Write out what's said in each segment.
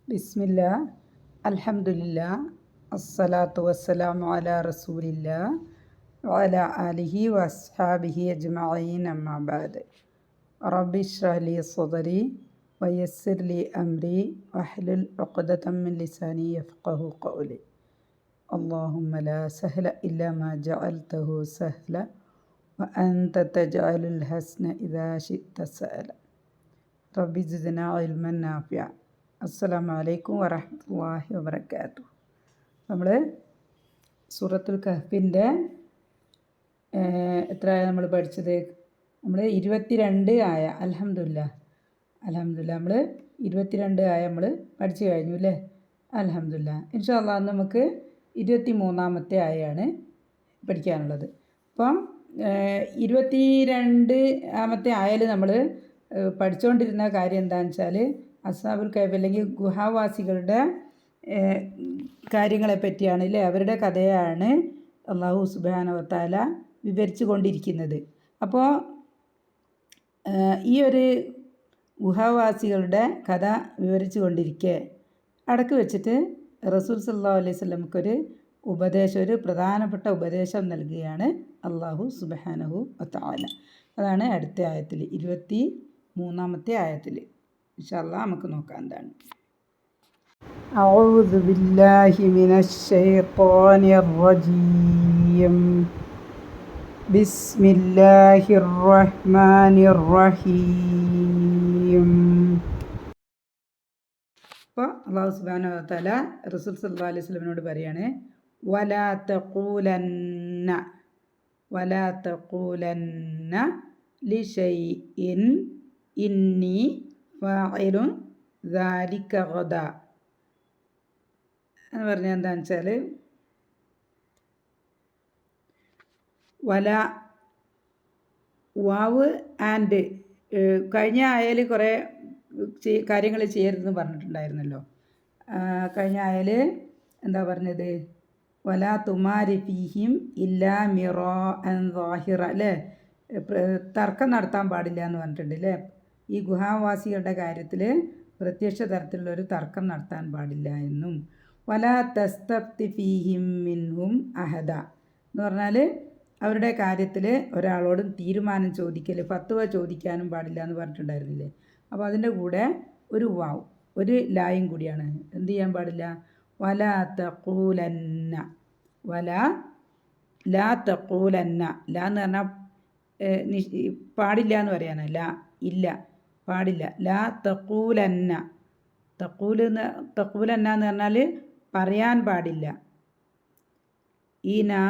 ബിസ്മില്ലാ അൽഹംദുലില്ലാ അസ്സലാത്തു വസ്സലാമു അലാ റസൂലില്ലാ വഅലാ ആലിഹി വഅസ്ഹാബിഹി അജ്മഈൻ അമ്മാ ബഅദ്. റബ്ബി ഇശ്റഹ് ലി സ്വദരി വയസ്സിർ ലി അംരി വഹ്ലുൽ ഉഖ്ദതം മിൻ ലിസാനി യഫ്ഖഹു ഖൗലി. അല്ലാഹുമ്മ ലാ സഹ്ല ഇല്ലാ മാ ജഅൽതഹു സഹ്ല വഅൻത തജ്അലുൽ ഹസ്ന ഇദാ ശിഅ്ത സഹല. റബ്ബി സിദ്നാ ഇൽമൻ നാഫിഅ. അസ്സലാമു അലൈക്കും വറഹ്മത്തുള്ളാഹി വബറകാതുഹു. നമ്മൾ സൂറത്തുൽ കഹ്ഫിൻ്റെ എത്ര നമ്മൾ പഠിച്ചത്? നമ്മൾ 22 ആയ അൽഹംദുലില്ലാ നമ്മൾ 22 ആയ നമ്മൾ പഠിച്ചു കഴിഞ്ഞു അല്ലേ? അൽഹംദുലില്ലാ. ഇൻഷാ അല്ലാഹ് നമുക്ക് 23-ാമത്തെ ആയാണ് പഠിക്കാനുള്ളത്. അപ്പം 22-ാമത്തെ ആയൽ നമ്മൾ പഠിച്ചുകൊണ്ടിരുന്ന കാര്യം എന്താണെന്ന് വെച്ചാൽ അസ്ഹാബുൽ കഹ്ഫ് അല്ലെങ്കിൽ ഗുഹാവാസികളുടെ കാര്യങ്ങളെ പറ്റിയാണ് അല്ലേ? അവരുടെ കഥയാണ് അല്ലാഹു സുബ്ഹാനഹു വ തആല വിവരിച്ചു കൊണ്ടിരിക്കുന്നത്. അപ്പോൾ ഈ ഒരു ഗുഹാവാസികളുടെ കഥ വിവരിച്ചു കൊണ്ടിരിക്കെ അടക്ക് വെച്ചിട്ട് റസൂൽ സല്ലല്ലാഹു അലൈഹി വസല്ലമക്കൊരു ഒരു പ്രധാനപ്പെട്ട ഉപദേശം നൽകുകയാണ് അല്ലാഹു സുബ്ഹാനഹു വ തആല. അതാണ് അടുത്ത ആയത്തിൽ 23-ാമത്തെ ആയത്തിൽ. ഇൻഷാ അല്ലാഹ് നമുക്ക് നോക്കാം എന്താണ്. അഊദു ബില്ലാഹി മിനശ് ശൈത്വാനിർ റജീം. ബിസ്മില്ലാഹിർ റഹ്മാനിർ റഹീം. അപ്പോൾ അല്ലാഹു സുബ്ഹാനഹു വ തആല റസൂൽ സല്ലല്ലാഹു അലൈഹി വസല്ലമയോട് പറയാണ്, വലാ തഖൂലന്ന ലിശൈഇൻ ഇന്നി ഫാഇലുൻ ദാലിക ഗദാ എന്ന് പറഞ്ഞാൽ എന്താണെന്ന് വെച്ചാൽ, വാവ് ആൻഡ് കഴിഞ്ഞ ആയൽ കുറേ കാര്യങ്ങൾ ചെയ്യരുതെന്ന് പറഞ്ഞിട്ടുണ്ടായിരുന്നല്ലോ. കഴിഞ്ഞ ആയൽ എന്താ പറഞ്ഞത്? വലാ തുമാരി ഫീഹിം ഇല്ലാ മിറാ അൻ ളാഹിറ അല്ലേ? തർക്കം നടത്താൻ പാടില്ല എന്ന് പറഞ്ഞിട്ടുണ്ട് അല്ലേ? ഈ ഗുഹാവാസികളുടെ കാര്യത്തിൽ പ്രത്യക്ഷ തരത്തിലുള്ളൊരു തർക്കം നടത്താൻ പാടില്ല എന്നും, വലാ തസ്തഫ്തി ഫീഹിം മിൻഹും അഹദ എന്ന് പറഞ്ഞാൽ അവരുടെ കാര്യത്തിൽ ഒരാളോടും തീരുമാനം ചോദിക്കൽ, ഫത്വ ചോദിക്കാനും പാടില്ല എന്ന് പറഞ്ഞിട്ടുണ്ടായിരുന്നില്ലേ? അപ്പോൾ അതിൻ്റെ കൂടെ ഒരു വാവ്, ഒരു ലായും കൂടിയാണ്. എന്ത് ചെയ്യാൻ പാടില്ല? വലാ തഖൂലന്ന, ലാ തഖൂലന്ന. ലാ എന്ന് പറഞ്ഞാൽ പാടില്ല എന്ന് പറയാനാണ്. ലാ ഇല്ല, പാടില്ല. ലാ തഖൂലന്ന. തഖൂലന്ന എന്ന് പറഞ്ഞാൽ പറയാൻ പാടില്ല. ഈ നാ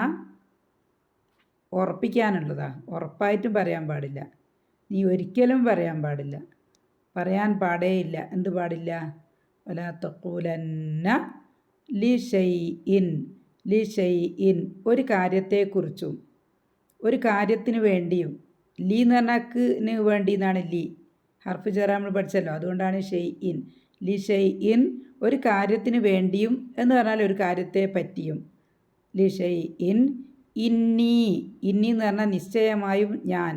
ഉറപ്പിക്കാനുള്ളതാണ്, ഉറപ്പായിട്ടും പറയാൻ പാടില്ല. നീ ഒരിക്കലും പറയാൻ പാടില്ല, പറയാൻ പാടേയില്ല. എന്ത് പാടില്ല? വലാ തഖൂലന്ന ലിശൈഇൻ ഒരു കാര്യത്തെക്കുറിച്ചും ഒരു കാര്യത്തിന് വേണ്ടിയും. ലീ എന്ന് പറഞ്ഞാൽ വേണ്ടി എന്നാണ് ലീ. ഹർഫ് ജറ നമ്മൾ പഠിച്ചല്ലോ, അതുകൊണ്ടാണ് ഷെയ്ഇൻ. ലിശൈഇൻ ഒരു കാര്യത്തിന് വേണ്ടിയും എന്ന് പറഞ്ഞാൽ ഒരു കാര്യത്തെ പറ്റിയും. ലിശൈഇൻ ഇന്നി എന്ന് പറഞ്ഞാൽ നിശ്ചയമായും ഞാൻ,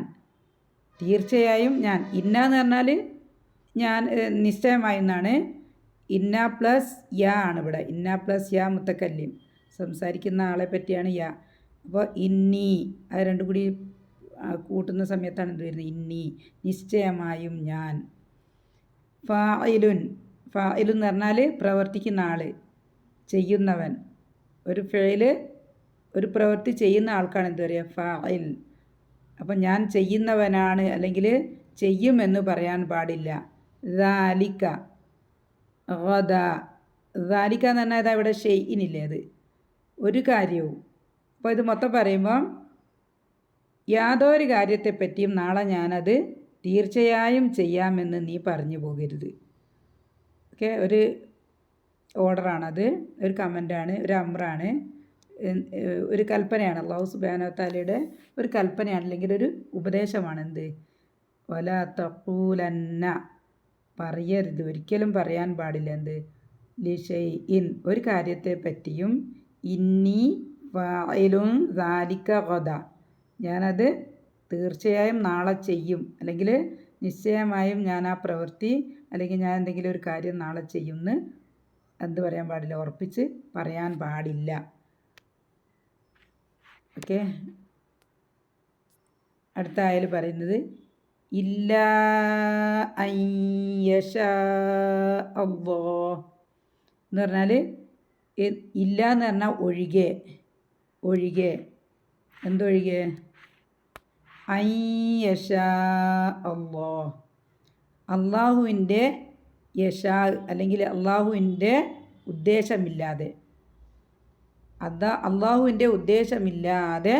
തീർച്ചയായും ഞാൻ. ഇന്ന എന്ന് പറഞ്ഞാൽ ഞാൻ, നിശ്ചയമായും എന്നാണ്. ഇന്ന പ്ലസ് യാ ആണ് ഇവിടെ. ഇന്ന പ്ലസ് യാ മുത്തക്കല്ലിം, സംസാരിക്കുന്ന ആളെ പറ്റിയാണ് യാ. അപ്പോൾ ഇന്നി അത് രണ്ടും കൂടി കൂട്ടുന്ന സമയത്താണ് എന്ത് വരുന്നത്? ഇന്നി, നിശ്ചയമായും ഞാൻ. ഫാഇലുൻ എന്ന് പറഞ്ഞാൽ പ്രവർത്തിക്കുന്ന ആൾ, ചെയ്യുന്നവൻ. ഒരു ഫെയില്, ഒരു പ്രവൃത്തി ചെയ്യുന്ന ആൾക്കാണ് എന്ത് പറയുക? ഫാഇൽ. അപ്പം ഞാൻ ചെയ്യുന്നവനാണ് അല്ലെങ്കിൽ ചെയ്യുമെന്ന് പറയാൻ പാടില്ല. ദാലിക ഗദാ എന്ന് പറഞ്ഞാൽ ഇതാ ഇവിടെ ഷെയ്ഇനില്ലേ, അത് ഒരു കാര്യവും. അപ്പോൾ ഇത് മൊത്തം പറയുമ്പം യാതൊരു കാര്യത്തെപ്പറ്റിയും നാളെ ഞാനത് തീർച്ചയായും ചെയ്യാമെന്ന് നീ പറഞ്ഞു പോകരുത്. ഓക്കെ, ഒരു ഓർഡറാണത്, ഒരു കമൻ്റാണ്, ഒരു അമ്രാണ്, ഒരു കൽപ്പനയാണ്. അല്ലാഹു സുബ്ഹാനഹു വ തആലയുടെ ഒരു കൽപ്പനയാണ്, അല്ലെങ്കിൽ ഒരു ഉപദേശമാണ്. എന്ത്? വലാ തഖൂലന്ന, പറയരുത്, ഒരിക്കലും പറയാൻ പാടില്ല. എന്ത്? ലിശൈഇൻ ഒരു കാര്യത്തെ പറ്റിയും. ഇന്നി ഫാഇലുൻ ദാലിക ഗദാ ഞാനത് തീർച്ചയായും നാളെ ചെയ്യും, അല്ലെങ്കിൽ നിശ്ചയമായും ഞാൻ ആ പ്രവൃത്തി അല്ലെങ്കിൽ ഞാൻ എന്തെങ്കിലും ഒരു കാര്യം നാളെ ചെയ്യുമെന്ന് എന്ത് പറയാൻ പാടില്ല, ഉറപ്പിച്ച് പറയാൻ പാടില്ല. ഓക്കെ. അടുത്ത ആയൽ പറയുന്നത് ഇല്ലാ അയ്യശാ അല്ലാഹ് എന്ന് പറഞ്ഞാൽ ഇല്ല എന്ന് പറഞ്ഞാൽ ഒഴികെ, ഒഴികെ എന്തൊഴികെ, അയ്യശാ അല്ലാഹ് അള്ളാഹുവിൻ്റെ യശാ അല്ലെങ്കിൽ അള്ളാഹുവിൻ്റെ ഉദ്ദേശമില്ലാതെ, അള്ളാഹുവിൻ്റെ ഉദ്ദേശമില്ലാതെ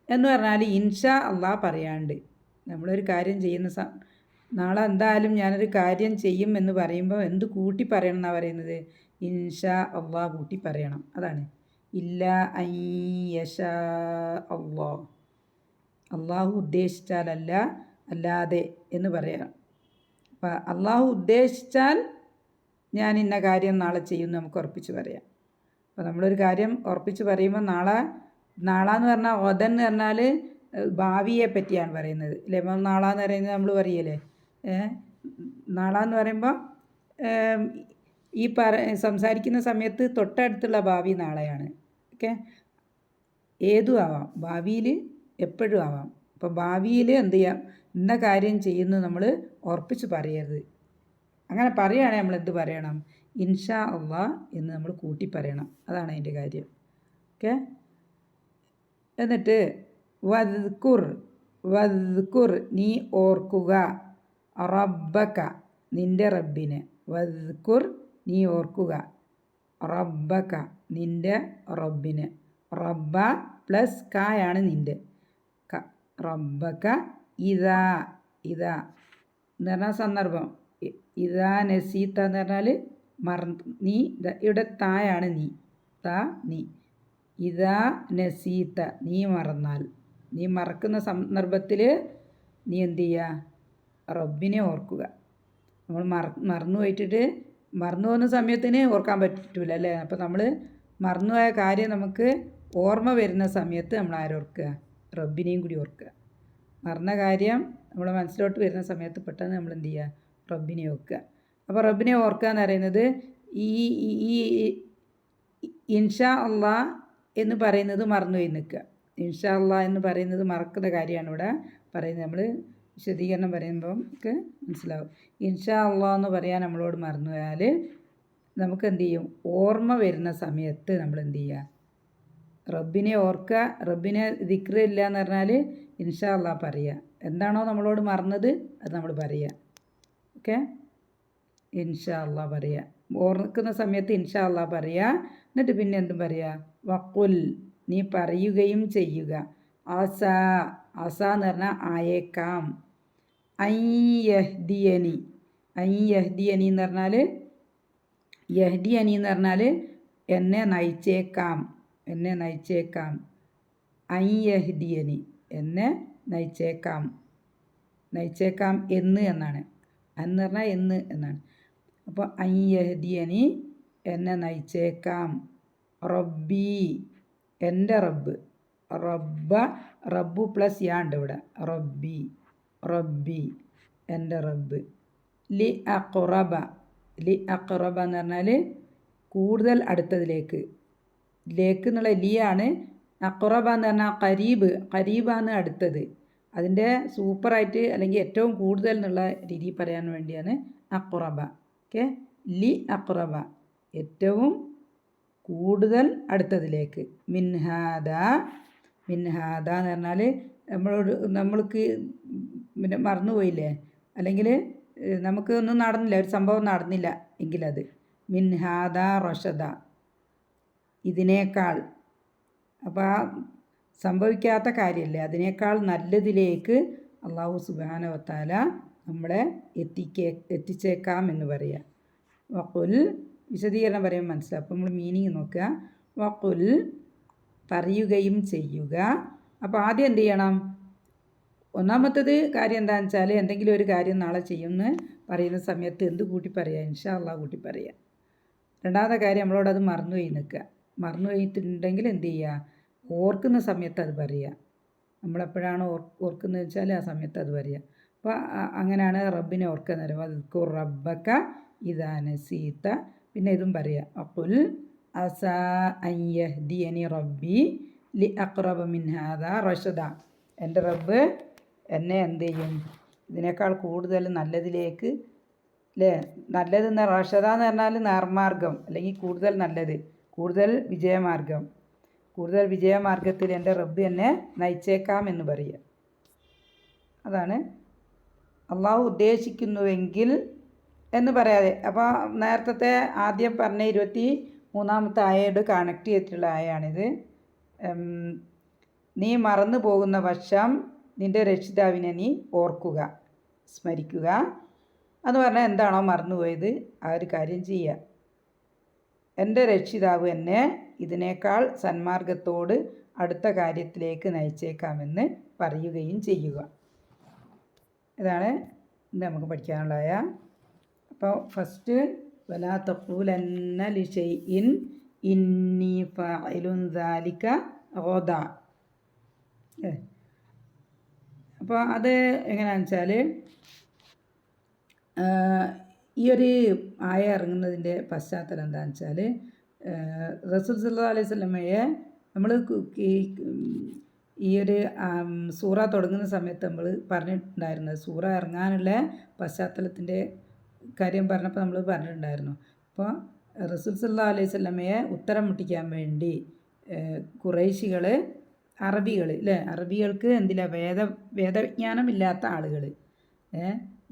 എന്ന് പറഞ്ഞാൽ ഇൻഷാ അള്ളാഹ് പറയാണ്ട് നമ്മളൊരു കാര്യം ചെയ്യുന്ന നാളെ എന്തായാലും ഞാനൊരു കാര്യം ചെയ്യും എന്ന് പറയുമ്പോൾ എന്ത് കൂട്ടി പറയണം എന്നാണ് പറയുന്നത്, ഇൻഷാ അള്ളാഹ് കൂട്ടി പറയണം. അതാണ് ഇല്ലാ അയ്യശാ അള്ളാഹ്, അള്ളാഹു ഉദ്ദേശിച്ചാലല്ല, അല്ലാതെ എന്ന് പറയാം. അപ്പം അള്ളാഹു ഉദ്ദേശിച്ചാൽ ഞാൻ ഇന്ന കാര്യം നാളെ ചെയ്യുമെന്ന് നമുക്ക് ഉറപ്പിച്ച് പറയാം. അപ്പോൾ നമ്മളൊരു കാര്യം ഉറപ്പിച്ച് പറയുമ്പോൾ നാളെ എന്ന് പറഞ്ഞാൽ ഒതൻ എന്ന് പറഞ്ഞാൽ ഭാവിയെ പറ്റിയാണ് പറയുന്നത് അല്ലേ. നാളെന്ന് പറയുന്നത് നമ്മൾ പറയല്ലേ, നാളെന്ന് പറയുമ്പോൾ ഈ സംസാരിക്കുന്ന സമയത്ത് തൊട്ടടുത്തുള്ള ഭാവി നാളെയാണ്. ഓക്കെ. ഏതും ആവാം, ഭാവിയിൽ എപ്പോഴും ആവാം. അപ്പോൾ ഭാവിയിൽ എന്ത് ചെയ്യാം, ഇന്ന കാര്യം ചെയ്യുന്നു നമ്മൾ ഉറപ്പിച്ച് പറയരുത്. അങ്ങനെ പറയുകയാണെങ്കിൽ നമ്മൾ എന്ത് പറയണം, ഇൻഷാ അള്ളാഹ് എന്ന് നമ്മൾ കൂട്ടി പറയണം. അതാണ് അതിൻ്റെ കാര്യം. ഓക്കെ. എന്നിട്ട് വദ്കുർ, വദ്കുർ നീ ഓർക്കുക, റബ്ബക നിൻ്റെ റബ്ബിനെ, വദ്കുർ നീ ഓർക്കുക, റബ്ബക നിൻ്റെ റബ്ബിനെ, റബ്ബ പ്ലസ് കായാണ് നിൻ്റെ, റബ്ബക ഇതാ, ഇതാ എന്ന് പറഞ്ഞാൽ സന്ദർഭം, ഇതാ നസീത്ത എന്ന് പറഞ്ഞാൽ നീ, ഇവിടെ തായാണ് നീ, താ നീ, ഇതാ നസീത്ത നീ മറന്നാൽ, നീ മറക്കുന്ന സന്ദർഭത്തിൽ നീ എന്ത് ചെയ്യുക, റബ്ബിനെ ഓർക്കുക. നമ്മൾ മറന്നു പോയിട്ടിട്ട് മറന്നു പോകുന്ന സമയത്തിന് ഓർക്കാൻ പറ്റില്ല അല്ലേ. അപ്പോൾ നമ്മൾ മറന്നുപോയ കാര്യം നമുക്ക് ഓർമ്മ വരുന്ന സമയത്ത് നമ്മൾ ആരോർക്കുക, റബ്ബിനെയും കൂടി ഓർക്കുക. മറന്ന കാര്യം നമ്മളെ മനസ്സിലോട്ട് വരുന്ന സമയത്ത് പെട്ടെന്ന് നമ്മൾ എന്ത് ചെയ്യുക, റബ്ബിനെ ഓർക്കുക. അപ്പോൾ റബ്ബിനെ ഓർക്കുക എന്ന് പറയുന്നത് ഈ ഇൻഷാ അള്ളാഹ് എന്ന് പറയുന്നത് മറന്നുപോയി നിൽക്കുക. ഇൻഷാ അള്ളാഹ് എന്ന് പറയുന്നത് മറക്കുന്ന കാര്യമാണ് ഇവിടെ പറയുന്നത്. നമ്മൾ വിശദീകരണം പറയുമ്പോൾ നമുക്ക് മനസ്സിലാവും. ഇൻഷാ അള്ളാഹ് എന്ന് പറയാൻ നമ്മളോട് മറന്നു പോയാൽ നമുക്ക് എന്ത് ചെയ്യും, ഓർമ്മ വരുന്ന സമയത്ത് നമ്മൾ എന്ത് ചെയ്യുക, റബ്ബിനെ ഓർക്കുക. റബ്ബിനെ ദിക്റ് ഇല്ല എന്ന് പറഞ്ഞാൽ ഇൻഷാ അള്ളാഹ് പറയുക. എന്താണോ നമ്മളോട് മറന്നത് അത് നമ്മൾ പറയുക. ഓക്കെ. ഇൻഷാ അള്ളാഹ് പറയുക, ഓർക്കുന്ന സമയത്ത് ഇൻഷാ അള്ളാഹ് പറയുക. എന്നിട്ട് പിന്നെ എന്തും പറയുക, വഖുൽ നീ പറയുകയും ചെയ്യുക, ആസ, ആസ എന്ന് പറഞ്ഞാൽ ആയേക്കാം, അയ്യഹ്ദിയനി, അയ്യഹ്ദിയനി എന്ന് പറഞ്ഞാൽ, യഹ്ദിയനി എന്ന് പറഞ്ഞാൽ എന്നെ നയിച്ചേക്കാം, എന്നെ നയിച്ചേക്കാം, അയ്യഹ്ദിയനി എന്നെ നയിച്ചേക്കാം, നയിച്ചേക്കാം എന്ന് എന്നാണ്, എന്ന് പറഞ്ഞാൽ എന്ന് എന്നാണ്. അപ്പോൾ അയ്യഹ്ദിയനി എന്നെ നയിച്ചേക്കാം, റബ്ബി എൻ്റെ റബ്ബ്, റബ്ബ റബ്ബു പ്ലസ് യാ ഉണ്ട് ഇവിടെ, റബ്ബി, റബ്ബി എൻ്റെ റബ്ബ്, ലി അഖ്റബ, ലി അഖ്റബ എന്ന് പറഞ്ഞാൽ കൂടുതൽ അടുത്തതിലേക്ക്, ലേക്ക് എന്നുള്ള ലിയാണ്. അഖ്റബ എന്ന് പറഞ്ഞാൽ ഖരീബ്, ഖരീബാണ് അടുത്തത്. അതിൻ്റെ സൂപ്പറായിട്ട് അല്ലെങ്കിൽ ഏറ്റവും കൂടുതൽ എന്നുള്ള രീതി പറയാൻ വേണ്ടിയാണ് അഖ്റബ. ഓക്കെ. ലി അഖ്റബ ഏറ്റവും കൂടുതൽ അടുത്തതിലേക്ക്, മിൻഹാദ, മിൻഹാദ എന്ന് പറഞ്ഞാൽ നമ്മൾക്ക് പിന്നെ മറന്നുപോയില്ലേ, അല്ലെങ്കിൽ നമുക്ക് ഒന്നും നടന്നില്ല, ഒരു സംഭവം നടന്നില്ല എങ്കിലത് മിൻഹാദ റഷദ ഇതിനേക്കാൾ, അപ്പോൾ ആ സംഭവിക്കാത്ത കാര്യമല്ലേ, അതിനേക്കാൾ നല്ലതിലേക്ക് അള്ളാഹു സുബ്ഹാനഹു വ തആല നമ്മളെ എത്തിച്ചേക്കാം എന്ന് പറയുക. വഖുൽ വിശദീകരണം പറയുമ്പോൾ മനസ്സിലാവും. അപ്പോൾ നമ്മൾ മീനിങ് നോക്കുക. വഖുൽ പറയുകയും ചെയ്യുക. അപ്പോൾ ആദ്യം എന്ത് ചെയ്യണം, ഒന്നാമത്തത് കാര്യം എന്താണെന്ന് വെച്ചാൽ എന്തെങ്കിലും ഒരു കാര്യം നാളെ ചെയ്യുമെന്ന് പറയുന്ന സമയത്ത് എന്ത് കൂട്ടി പറയുക, ഇൻഷാ അള്ളാഹ് കൂട്ടി പറയുക. രണ്ടാമത്തെ കാര്യം നമ്മളോട് അത് മറന്നുപോയി നിൽക്കുക. മറന്നു പോയിട്ടുണ്ടെങ്കിൽ എന്ത് ചെയ്യുക, ഓർക്കുന്ന സമയത്ത് അത് പറയുക. നമ്മളെപ്പോഴാണ് ഓർക്കുന്നത് വെച്ചാൽ ആ സമയത്ത് അത് പറയുക. അപ്പോൾ അങ്ങനെയാണ് റബ്ബിനെ ഓർക്കുക എന്ന് പറയുമ്പോൾ, അദ്കുർ റബ്ബക ഇദാ നസീത. പിന്നെ ഇതും പറയാം. അഖുൽ അസാ അൻ യഹ്ദിയനി റബ്ബി ലി അഖ്റബ മിൻ ഹാദാ റഷദ. എൻ്റെ റബ്ബ് എന്നെ എന്ത് ചെയ്യും, ഇതിനേക്കാൾ കൂടുതൽ നല്ലതിലേക്ക്, അല്ലേ, നല്ലതെന്ന് റഷദ എന്ന് പറഞ്ഞാൽ നേർമാർഗം, അല്ലെങ്കിൽ കൂടുതൽ നല്ലത്, കൂടുതൽ വിജയമാർഗത്തിൽ എൻ്റെ റബ്ബ് എന്നെ നയിച്ചേക്കാം എന്ന് പറയുക. അതാണ് അള്ളാഹു ഉദ്ദേശിക്കുന്നുവെങ്കിൽ എന്ന് പറയാതെ. അപ്പോൾ നേരത്തെ ആദ്യം പറഞ്ഞ 23-ാമത്തെ ആയയോട് കണക്ട് ചെയ്തിട്ടുള്ള ആയയാണിത്. നീ മറന്നു പോകുന്ന പക്ഷം നിൻ്റെ രക്ഷിതാവിനെ നീ ഓർക്കുക, സ്മരിക്കുക എന്ന് പറഞ്ഞാൽ എന്താണോ മറന്നുപോയത് ആ ഒരു കാര്യം ചെയ്യുക. എൻ്റെ രക്ഷിതാവ് എന്നെ ഇതിനേക്കാൾ സന്മാർഗത്തോട് അടുത്ത കാര്യത്തിലേക്ക് നയിച്ചേക്കാമെന്ന് പറയുകയും ചെയ്യുക. ഇതാണ് ഇന്ന് നമുക്ക് പഠിക്കാനുള്ള ആയ. അപ്പോൾ ഫസ്റ്റ് വലാ തഖൂലന്ന ലിശൈഇൻ ഇന്നി ഫാഇലുൻ ദാലിക ഗദാ. അപ്പോൾ അത് എങ്ങനെയാണെന്ന് വെച്ചാൽ, ഈ ഒരു ആയ ഇറങ്ങുന്നതിൻ്റെ പശ്ചാത്തലം എന്താണെന്ന് വെച്ചാൽ, റസൂൽ സല്ലല്ലാഹു അലൈഹി വസല്ലമയെ നമ്മൾ ഈ ഒരു സൂറ തുടങ്ങുന്ന സമയത്ത് നമ്മൾ പറഞ്ഞിട്ടുണ്ടായിരുന്നത്, സൂറ ഇറങ്ങാനുള്ള പശ്ചാത്തലത്തിൻ്റെ കാര്യം പറഞ്ഞപ്പോൾ നമ്മൾ പറഞ്ഞിട്ടുണ്ടായിരുന്നു. അപ്പോൾ റസൂൽ സല്ലല്ലാഹു അലൈഹി വസല്ലമയെ ഉത്തരം മുട്ടിക്കാൻ വേണ്ടി ഖുറൈശികൾ, അറബികൾ, അല്ലേ, അറബികൾക്ക് എന്തില്ല, വേദവിജ്ഞാനമില്ലാത്ത ആളുകൾ,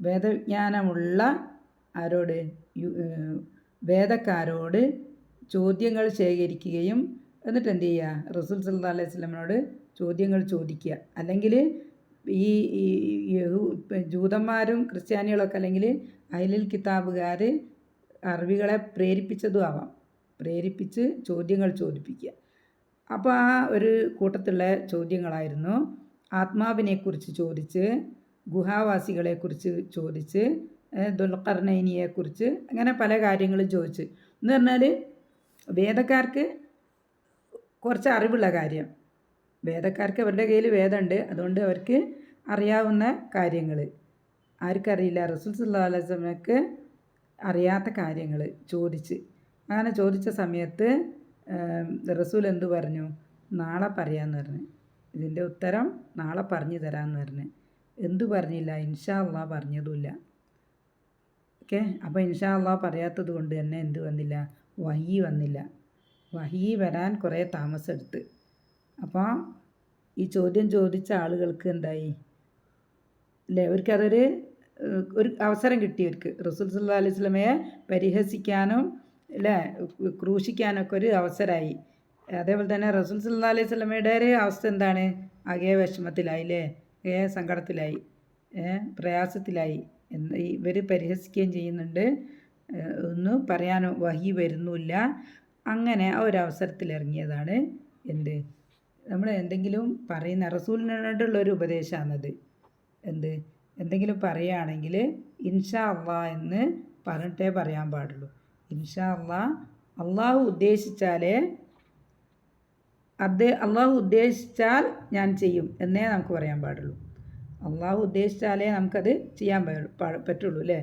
വേദവിജ്ഞാനമുള്ള ആരോട്, വേദക്കാരോട് ചോദ്യങ്ങൾ ശേഖരിക്കുകയും എന്നിട്ട് എന്ത് ചെയ്യുക, റസൂൽ സല്ലല്ലാഹു അലൈഹി വസല്ലമയോട് ചോദ്യങ്ങൾ ചോദിക്കുക. അല്ലെങ്കിൽ ഈ ജൂതന്മാരും ക്രിസ്ത്യാനികളൊക്കെ, അല്ലെങ്കിൽ അഹ്ലുൽ കിതാബുകാർ അറബികളെ പ്രേരിപ്പിച്ചതും ആവാം, പ്രേരിപ്പിച്ച് ചോദ്യങ്ങൾ ചോദിപ്പിക്കുക. അപ്പോൾ ആ ഒരു കൂട്ടത്തിലുള്ള ചോദ്യങ്ങളായിരുന്നു ആത്മാവിനെക്കുറിച്ച് ചോദിച്ച്, ഗുഹാവാസികളെക്കുറിച്ച് ചോദിച്ച്, ദുൽഖർനൈനിയെക്കുറിച്ച്, അങ്ങനെ പല കാര്യങ്ങളും ചോദിച്ച്. എന്ന് പറഞ്ഞാൽ വേദക്കാർക്ക് കുറച്ച് അറിവുള്ള കാര്യം, വേദക്കാർക്ക് അവരുടെ കയ്യിൽ വേദമുണ്ട്, അതുകൊണ്ട് അവർക്ക് അറിയാവുന്ന കാര്യങ്ങൾ ആർക്കറിയില്ല, റസൂൽ സല്ലല്ലാഹു അലൈഹി വസല്ലമക്ക് അറിയാത്ത കാര്യങ്ങൾ ചോദിച്ച്. അങ്ങനെ ചോദിച്ച സമയത്ത് റസൂൽ എന്ത് പറഞ്ഞു, നാളെ പറയാമെന്ന് പറഞ്ഞു, ഇതിൻ്റെ ഉത്തരം നാളെ പറഞ്ഞു തരാമെന്ന് പറഞ്ഞു. എന്തു പറഞ്ഞില്ല, ഇൻഷാ അള്ളാഹ് പറഞ്ഞതുമില്ല. ഓക്കെ. അപ്പോൾ ഇൻഷാ അള്ളാഹ് പറയാത്തത് കൊണ്ട് തന്നെ എന്ത് വന്നില്ല, വഹി വന്നില്ല. വഹി വരാൻ കുറേ താമസമെടുത്ത്. അപ്പോൾ ഈ ചോദ്യം ചോദിച്ച ആളുകൾക്ക് എന്തായി, അല്ലേ, അവർക്കതൊരു അവസരം കിട്ടിയവർക്ക് റസൂൽ സല്ലല്ലാഹു അലൈഹി വസല്ലമയെ പരിഹസിക്കാനും, അല്ലേ, ക്രൂശിക്കാനൊക്കെ ഒരു അവസരമായി. അതേപോലെ തന്നെ റസൂൽ സല്ലല്ലാഹു അലൈഹി വസല്ലമയുടെ ഒരു അവസ്ഥ എന്താണ്, ആകെ വിഷമത്തിലായി, അല്ലേ, സങ്കടത്തിലായി, പ്രയാസത്തിലായി. ഇവർ പരിഹസിക്കുകയും ചെയ്യുന്നുണ്ട്, ഒന്നും പറയാനോ വഹി വരുന്നില്ല. അങ്ങനെ ആ ഒരു അവസരത്തിൽ ഇറങ്ങിയതാണ് എന്ത്, നമ്മൾ എന്തെങ്കിലും പറയുന്ന റസൂലിനോടുള്ളൊരു ഉപദേശമാണത്. എന്തെങ്കിലും പറയുകയാണെങ്കിൽ ഇൻഷാ അള്ളാഹ് എന്ന് പറഞ്ഞിട്ടേ പറയാൻ പാടുള്ളൂ. ഇൻഷാ അള്ളാഹ്, അള്ളാഹു ഉദ്ദേശിച്ചാൽ ഞാൻ ചെയ്യും എന്നേ നമുക്ക് പറയാൻ പാടുള്ളൂ. അള്ളാഹു ഉദ്ദേശിച്ചാലേ നമുക്കത് ചെയ്യാൻ പറ്റുള്ളൂ, അല്ലേ.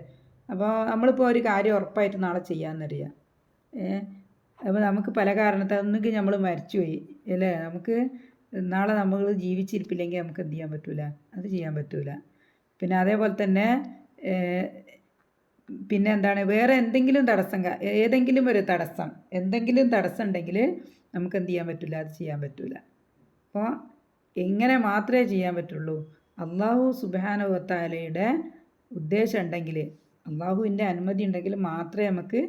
അപ്പോൾ നമ്മളിപ്പോൾ ഒരു കാര്യം ഉറപ്പായിട്ട് നാളെ ചെയ്യാമെന്നറിയാം. അപ്പോൾ നമുക്ക് പല കാരണത്താൽ ഒന്നുകിൽ നമ്മൾ മരിച്ചുപോയി, അല്ലേ, നമുക്ക് നാളെ നമ്മൾ ജീവിച്ചിരിപ്പില്ലെങ്കിൽ നമുക്ക് എന്ത് ചെയ്യാൻ പറ്റില്ല, അത് ചെയ്യാൻ പറ്റില്ല. പിന്നെ അതേപോലെ തന്നെ പിന്നെ എന്താണ്, വേറെ എന്തെങ്കിലും തടസ്സം, എന്തെങ്കിലും തടസ്സം ഉണ്ടെങ്കിൽ നമുക്ക് എന്ത് ചെയ്യാൻ പറ്റില്ല, അത് ചെയ്യാൻ പറ്റില്ല. അപ്പോൾ എങ്ങനെ മാത്രമേ ചെയ്യാൻ പറ്റുള്ളൂ, അള്ളാഹു സുബ്ഹാനഹു വ തആലയുടെ ഉദ്ദേശം ഉണ്ടെങ്കിൽ, അള്ളാഹുവിൻ്റെ അനുമതി ഉണ്ടെങ്കിൽ മാത്രമേ നമുക്ക്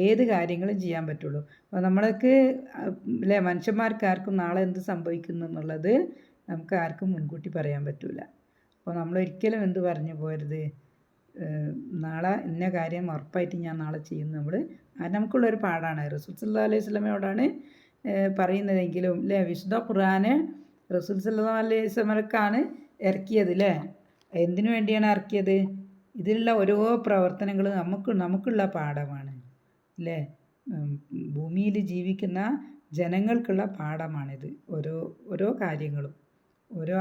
ഏത് കാര്യങ്ങളും ചെയ്യാൻ പറ്റുള്ളൂ. അപ്പോൾ നമ്മൾക്ക്, അല്ലേ, മനുഷ്യന്മാർക്ക് ആർക്കും നാളെ എന്ത് സംഭവിക്കുന്നു എന്നുള്ളത് നമുക്ക് ആർക്കും മുൻകൂട്ടി പറയാൻ പറ്റില്ല. അപ്പോൾ നമ്മളൊരിക്കലും എന്ത് പറഞ്ഞു പോരുത്, നാളെ ഇന്ന കാര്യം ഉറപ്പായിട്ട് ഞാൻ നാളെ ചെയ്യുന്നു. അത് നമുക്കുള്ളൊരു പാഠാണ്. റസൂൽ സല്ലല്ലാഹു അലൈഹി വസല്ലമയോടാണ് പറയുന്നതെങ്കിലും, അല്ലേ, വിശുദ്ധ ഖുർആന് റസൂൽ സല്ലല്ലാഹു അലൈഹി വസല്ലമക്കാണ് ഇറക്കിയത്, അല്ലേ. എന്തിനു വേണ്ടിയാണ് ഇറക്കിയത്, ഇതിലുള്ള ഓരോ പ്രവർത്തനങ്ങളും നമുക്കുള്ള പാഠമാണ്, അല്ലേ. ഭൂമിയിൽ ജീവിക്കുന്ന ജനങ്ങൾക്കുള്ള പാഠമാണിത്. ഓരോ കാര്യങ്ങളും, ഓരോ